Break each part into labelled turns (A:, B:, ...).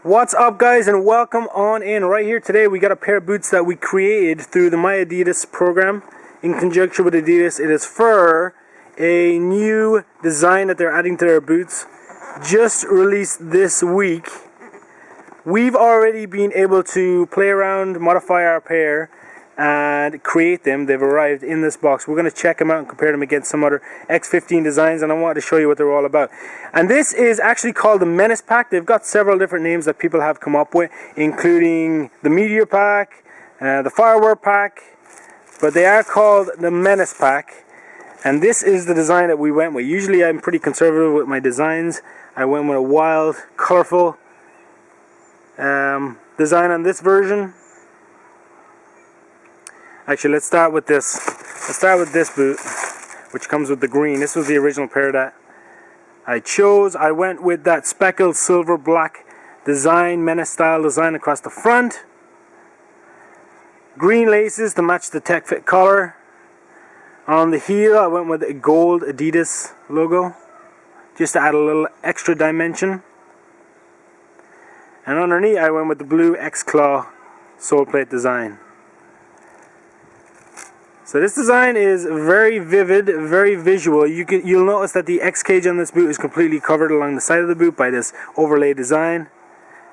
A: What's up, guys, and welcome on in. Right here today we got a pair of boots that we created through the miadidas program in conjunction with Adidas. It is for a new design that they're adding to their boots, just released this week. We've already been able to play around, modify our pair and create them. They've arrived in this box. We're going to check them out and compare them against some other X15 designs, and I wanted to show you what they're all about. And this is actually called the Menace Pack. They've got several different names that people have come up with, including the Meteor Pack, the Firework Pack, but they are called the Menace Pack. And this is the design that we went with. Usually I'm pretty conservative with my designs. I went with a wild, colorful design on this version. Actually, let's start with this. Let's start with this boot, which comes with the green. This was the original pair that I chose. I went with that speckled silver black design, Menace style design across the front. Green laces to match the Tech Fit collar. On the heel, I went with a gold Adidas logo, just to add a little extra dimension. And underneath, I went with the blue X-Claw sole plate design. So this design is very vivid, very visual. You'll notice that the X cage on this boot is completely covered along the side of the boot by this overlay design.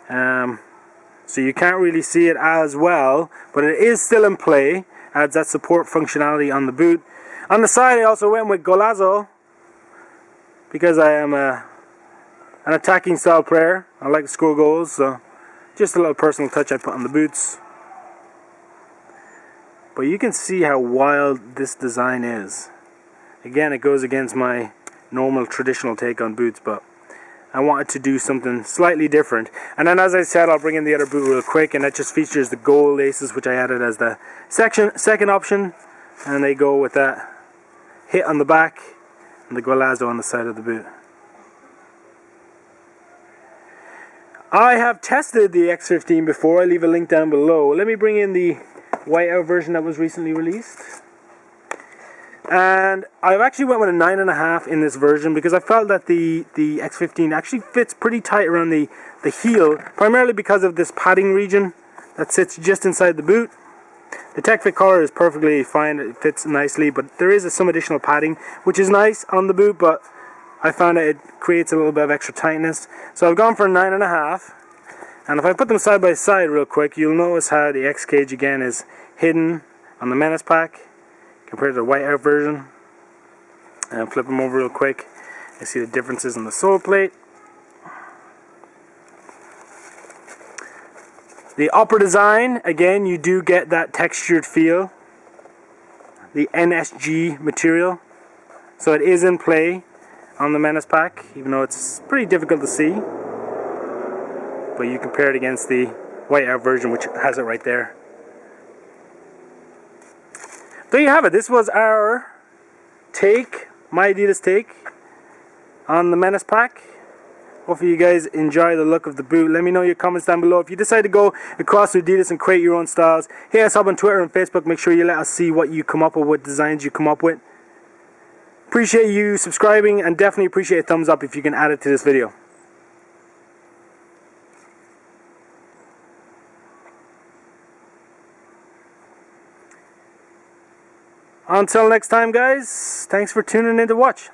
A: So you can't really see it as well, but it is still in play. Adds that support functionality on the boot. On the side, I also went with Golazo because I am an attacking style player. I like to score goals, so just a little personal touch I put on the boots. But you can see how wild this design is. Again, it goes against my normal traditional take on boots, but I wanted to do something slightly different. And then, as I said, I'll bring in the other boot real quick, and that just features the gold laces, which I added as the second option, and they go with that hit on the back and the Golazo on the side of the boot. I have tested the X15 before. I'll leave a link down below. Let me bring in the whiteout version that was recently released, and I actually went with a 9.5 in this version because I felt that the X15 actually fits pretty tight around the heel, primarily because of this padding region that sits just inside the boot. The Tech Fit collar is perfectly fine, it fits nicely, but there is some additional padding which is nice on the boot, but I found that it creates a little bit of extra tightness, so I've gone for a 9.5. And if I put them side by side real quick, you'll notice how the X cage again is hidden on the Menace Pack compared to the whiteout version. And flip them over real quick. You see the differences in the sole plate. The upper design, again, you do get that textured feel. The NSG material. So it is in play on the Menace Pack, even though it's pretty difficult to see. But you compare it against the whiteout version, which has it right there. There you have it. This was our take, my Adidas take, on the Menace Pack. Hopefully you guys enjoy the look of the boot. Let me know your comments down below. If you decide to go across to Adidas and create your own styles, hit us up on Twitter and Facebook. Make sure you let us see what you come up with, what designs you come up with. Appreciate you subscribing, and definitely appreciate a thumbs up if you can add it to this video. Until next time, guys, thanks for tuning in to watch.